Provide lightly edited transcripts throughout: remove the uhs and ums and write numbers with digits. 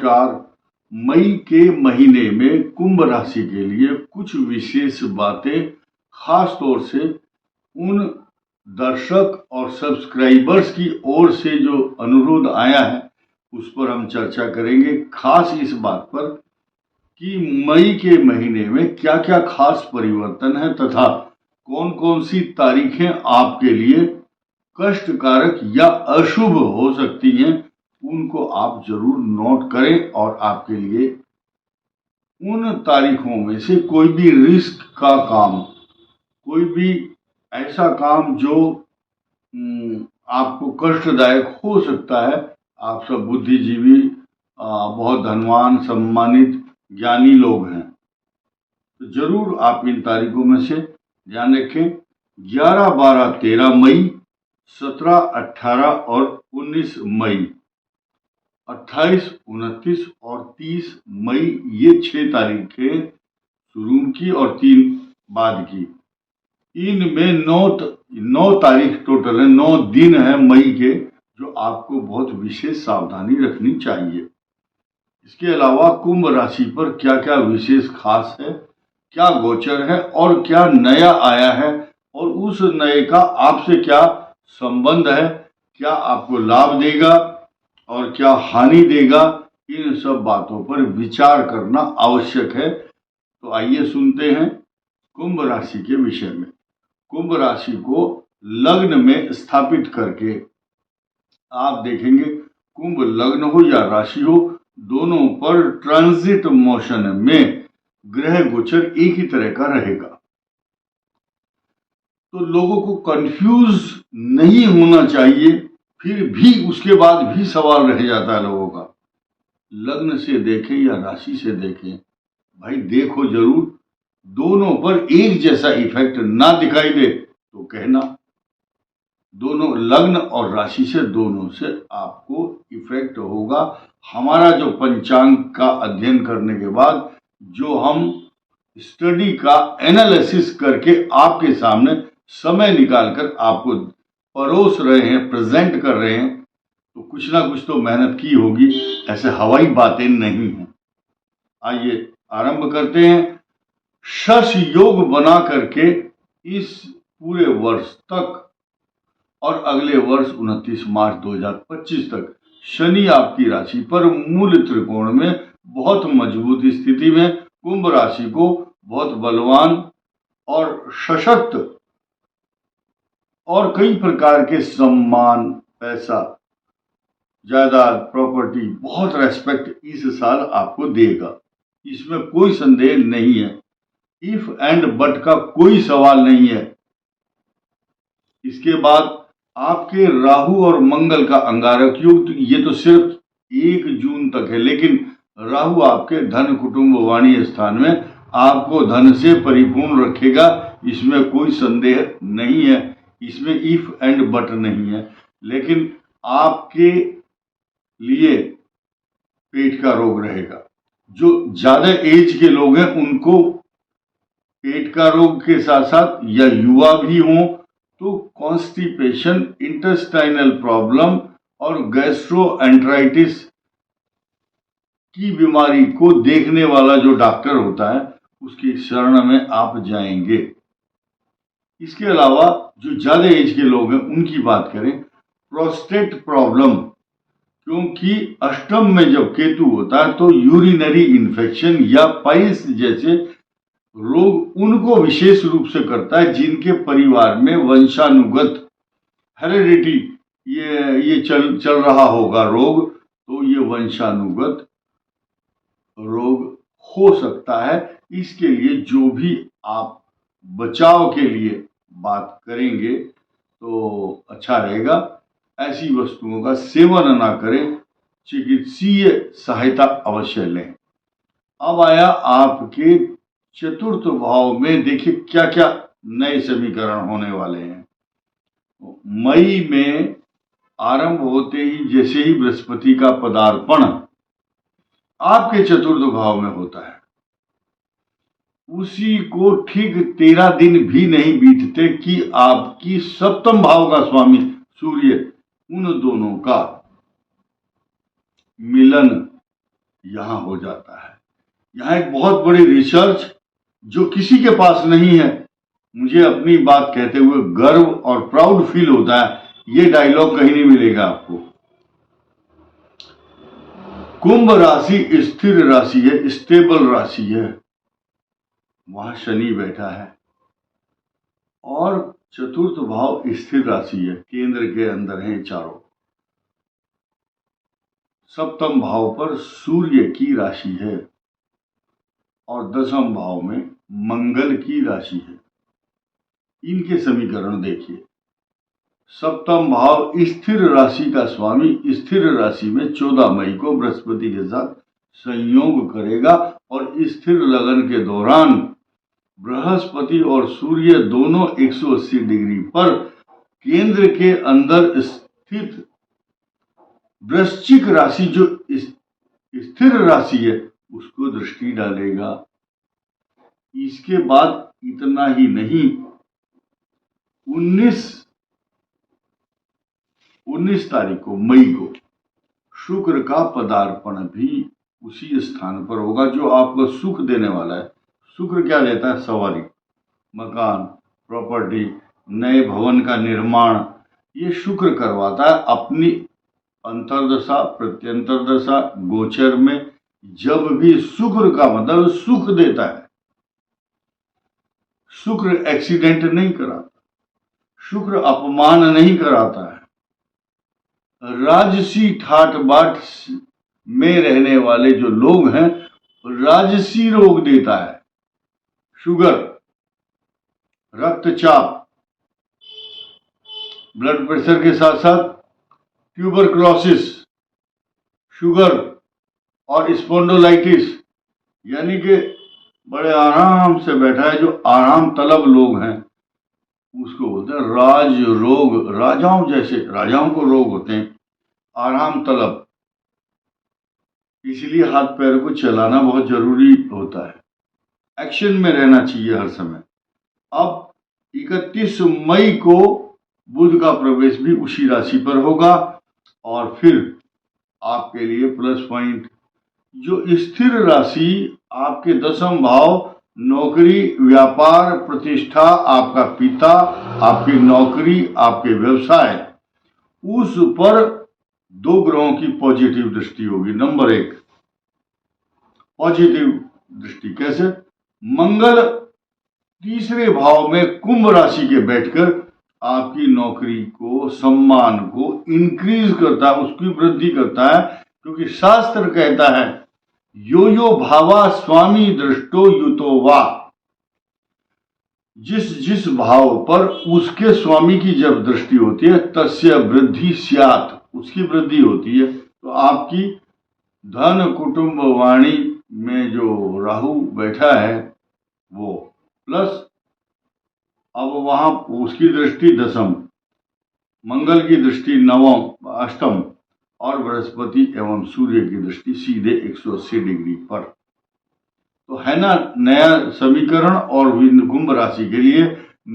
नमस्कार। मई के महीने में कुंभ राशि के लिए कुछ विशेष बातें खास तौर से उन दर्शक और सब्सक्राइबर्स की ओर से जो अनुरोध आया है उस पर हम चर्चा करेंगे। खास इस बात पर कि मई के महीने में क्या क्या खास परिवर्तन है तथा कौन कौन सी तारीखें आपके लिए कष्टकारक या अशुभ हो सकती हैं, उनको आप जरूर नोट करें और आपके लिए उन तारीखों में से कोई भी रिस्क का काम, कोई भी ऐसा काम जो आपको कष्टदायक हो सकता है। आप सब बुद्धिजीवी, बहुत धनवान, सम्मानित, ज्ञानी लोग हैं, तो जरूर आप इन तारीखों में से ध्यान रखें। 11, 12, 13 मई, 17, 18 और 19 मई, 28, 29 और 30 मई, ये 6 तारीखें शुरू की और 3 बाद की। इनमें 9 तारीख टोटल है, 9 दिन है मई के, जो आपको बहुत विशेष सावधानी रखनी चाहिए। इसके अलावा कुंभ राशि पर क्या क्या विशेष खास है, क्या गोचर है और क्या नया आया है और उस नए का आपसे क्या संबंध है, क्या आपको लाभ देगा और क्या हानि देगा, इन सब बातों पर विचार करना आवश्यक है। तो आइए सुनते हैं कुंभ राशि के विषय में। कुंभ राशि को लग्न में स्थापित करके आप देखेंगे, कुंभ लग्न हो या राशि हो, दोनों पर ट्रांजिट मोशन में ग्रह गोचर एक ही तरह का रहेगा। तो लोगों को कंफ्यूज नहीं होना चाहिए, फिर भी उसके बाद भी सवाल रह जाता है लोगों का, लग्न से देखें या राशि से देखें। भाई देखो जरूर, दोनों पर एक जैसा इफेक्ट ना दिखाई दे तो कहना। दोनों लग्न और राशि से, दोनों से आपको इफेक्ट होगा। हमारा जो पंचांग का अध्ययन करने के बाद जो हम स्टडी का एनालिसिस करके आपके सामने समय निकालकर आपको परोस रहे हैं, प्रेजेंट कर रहे हैं, तो कुछ ना कुछ तो मेहनत की होगी, ऐसे हवाई बातें नहीं हैं। आइए आरंभ करते हैं। शश योग बना करके इस पूरे वर्ष तक और अगले वर्ष 29 मार्च 2025 तक शनि आपकी राशि पर मूल त्रिकोण में बहुत मजबूत स्थिति में कुंभ राशि को बहुत बलवान और सशक्त और कई प्रकार के सम्मान, पैसा, जायदाद, प्रॉपर्टी, बहुत रेस्पेक्ट इस साल आपको देगा, इसमें कोई संदेह नहीं है। इफ एंड बट का कोई सवाल नहीं है। इसके बाद आपके राहु और मंगल का अंगारक योग, ये तो सिर्फ 1 जून तक है, लेकिन राहु आपके धन, कुटुंब, वाणी स्थान में आपको धन से परिपूर्ण रखेगा, इसमें कोई संदेह नहीं है, इसमें इफ एंड बट नहीं है। लेकिन आपके लिए पेट का रोग रहेगा। जो ज्यादा एज के लोग हैं उनको पेट का रोग के साथ साथ, या युवा भी हों तो कॉन्स्टिपेशन, इंटेस्टाइनल प्रॉब्लम और गैस्ट्रोएंटराइटिस की बीमारी को देखने वाला जो डॉक्टर होता है उसकी शरण में आप जाएंगे। इसके अलावा जो ज्यादा एज के लोग हैं उनकी बात करें, प्रोस्टेट प्रॉब्लम, क्योंकि अष्टम में जब केतु होता है तो यूरिनरी इन्फेक्शन या पाइल्स जैसे रोग उनको विशेष रूप से करता है जिनके परिवार में वंशानुगत हेरिडिटी ये चल रहा होगा रोग, तो ये वंशानुगत रोग हो सकता है। इसके लिए जो भी आप बचाव के लिए बात करेंगे तो अच्छा रहेगा। ऐसी वस्तुओं का सेवन ना करें, चिकित्सीय सहायता अवश्य लें। अब आया आपके चतुर्थ भाव में, देखिए क्या क्या नए समीकरण होने वाले हैं। मई में आरंभ होते ही जैसे ही बृहस्पति का पदार्पण आपके चतुर्थ भाव में होता है, उसी को ठीक 13 दिन भी नहीं बीतते कि आपकी सप्तम भाव का स्वामी सूर्य, उन दोनों का मिलन यहां हो जाता है। यहाँ एक बहुत बड़ी रिसर्च जो किसी के पास नहीं है, मुझे अपनी बात कहते हुए गर्व और प्राउड फील होता है, ये डायलॉग कहीं नहीं मिलेगा आपको। कुंभ राशि स्थिर राशि है, स्टेबल राशि है, वहां शनि बैठा है, और चतुर्थ भाव स्थिर राशि है, केंद्र के अंदर है चारों। सप्तम भाव पर सूर्य की राशि है और दसम भाव में मंगल की राशि है। इनके समीकरण देखिए। सप्तम भाव स्थिर राशि का स्वामी स्थिर राशि में 14 मई को बृहस्पति के साथ संयोग करेगा, और स्थिर लगन के दौरान बृहस्पति और सूर्य दोनों 180 डिग्री पर केंद्र के अंदर स्थित वृश्चिक राशि जो स्थिर राशि है उसको दृष्टि डालेगा। इसके बाद इतना ही नहीं, 19 तारीख को मई को शुक्र का पदार्पण भी उसी स्थान पर होगा जो आपको सुख देने वाला है। शुक्र क्या देता है? सवारी, मकान, प्रॉपर्टी, नए भवन का निर्माण, ये शुक्र करवाता है अपनी अंतर्दशा प्रत्यंतर दशा गोचर में। जब भी शुक्र का मतलब सुख देता है, शुक्र एक्सीडेंट नहीं कराता, शुक्र अपमान नहीं कराता है। राजसी ठाट बाट में रहने वाले जो लोग हैं, राजसी रोग देता है। शुगर, रक्तचाप, ब्लड प्रेशर के साथ साथ ट्यूबरक्लोसिस, शुगर और स्पॉन्डोलाइटिस, यानी कि बड़े आराम से बैठा है, जो आराम तलब लोग हैं उसको बोलते हैं राज रोग। राजाओं जैसे, राजाओं को रोग होते हैं आराम तलब, इसलिए हाथ पैर को चलाना बहुत जरूरी होता है, एक्शन में रहना चाहिए हर समय। अब 31 मई को बुध का प्रवेश भी उसी राशि पर होगा, और फिर आपके लिए प्लस पॉइंट, जो स्थिर राशि आपके दसम भाव नौकरी, व्यापार, प्रतिष्ठा, आपका पिता, आपकी नौकरी, आपके व्यवसाय, उस पर 2 ग्रहों की पॉजिटिव दृष्टि होगी। नंबर 1 पॉजिटिव दृष्टि कैसे? मंगल तीसरे भाव में कुंभ राशि के बैठकर आपकी नौकरी को, सम्मान को इंक्रीज करता है, उसकी वृद्धि करता है, क्योंकि शास्त्र कहता है यो यो भावा स्वामी दृष्टो युतो वा। जिस जिस भाव पर उसके स्वामी की जब दृष्टि होती है तस्य वृद्धि स्यात्, उसकी वृद्धि होती है। तो आपकी धन कुटुंब वाणी में जो राहु बैठा है वो प्लस, अब वहां उसकी दृष्टि दसम, मंगल की दृष्टि नवम अष्टम, और बृहस्पति एवं सूर्य की दृष्टि सीधे 180 डिग्री पर। तो है ना नया समीकरण, और कुंभ राशि के लिए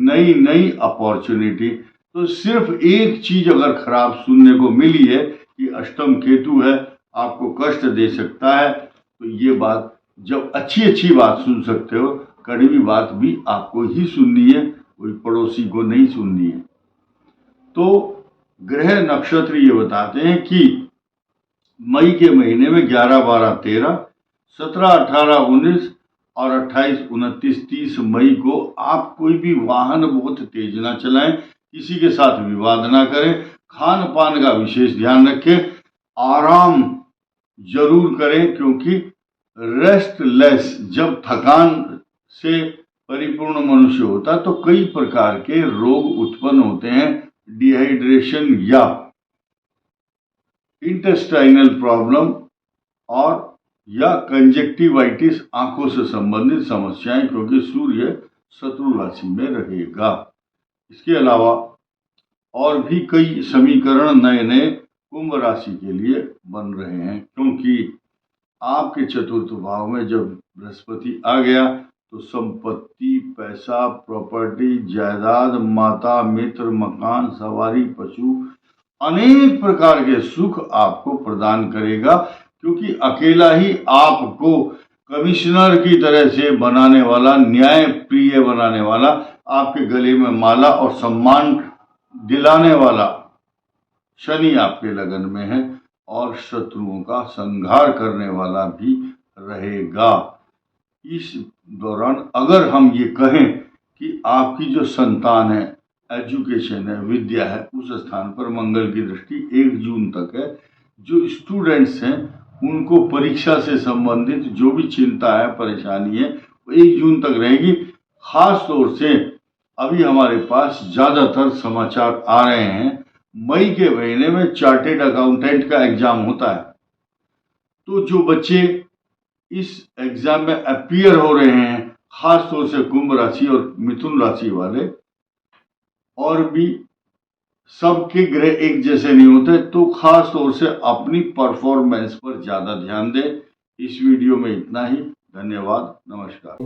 नई नई अपॉर्चुनिटी। तो सिर्फ एक चीज अगर खराब सुनने को मिली है कि अष्टम केतु है, आपको कष्ट दे सकता है, तो ये बात, जब अच्छी अच्छी बात सुन सकते हो, कड़वी बात भी आपको ही सुननी है, कोई पड़ोसी को नहीं सुननी है। तो ग्रह नक्षत्र ये बताते हैं कि मई के महीने में 11, 12, 13, 17, 18, 19 और 28, 29, 30 मई को आप कोई भी वाहन बहुत तेज ना चलाएं, किसी के साथ विवाद ना करें, खान पान का विशेष ध्यान रखें, आराम जरूर करें, क्योंकि रेस्टलेस, जब थकान से परिपूर्ण मनुष्य होता है तो कई प्रकार के रोग उत्पन्न होते हैं, डिहाइड्रेशन या इंटेस्टाइनल प्रॉब्लम, और या कंजक्टिवाइटिस, आंखों से संबंधित समस्याएं, क्योंकि सूर्य शत्रु राशि में रहेगा। इसके अलावा और भी कई समीकरण नए नए कुंभ राशि के लिए बन रहे हैं, क्योंकि आपके चतुर्थ भाव में जब बृहस्पति आ गया तो संपत्ति, पैसा, प्रॉपर्टी, जायदाद, माता, मित्र, मकान, सवारी, पशु, अनेक प्रकार के सुख आपको प्रदान करेगा। क्योंकि अकेला ही आपको कमिश्नर की तरह से बनाने वाला, न्याय प्रिय बनाने वाला, आपके गले में माला और सम्मान दिलाने वाला शनि आपके लगन में है और शत्रुओं का संहार करने वाला भी रहेगा। इस दौरान अगर हम ये कहें कि आपकी जो संतान है, एजुकेशन है, विद्या है, उस स्थान पर मंगल की दृष्टि 1 जून तक है। जो स्टूडेंट्स हैं उनको परीक्षा से संबंधित जो भी चिंता है, परेशानी है, वो 1 जून तक रहेगी। खास तौर से अभी हमारे पास ज्यादातर समाचार आ रहे हैं, मई के महीने में चार्टेड अकाउंटेंट का एग्जाम होता है। तो जो बच्चे इस एग्जाम में अपीयर हो रहे हैं, खास तौर से कुंभ राशि और मिथुन राशि वाले, और भी सबके ग्रह एक जैसे नहीं होते, तो खास तौर से अपनी परफॉर्मेंस पर ज्यादा ध्यान दें। इस वीडियो में इतना ही। धन्यवाद। नमस्कार।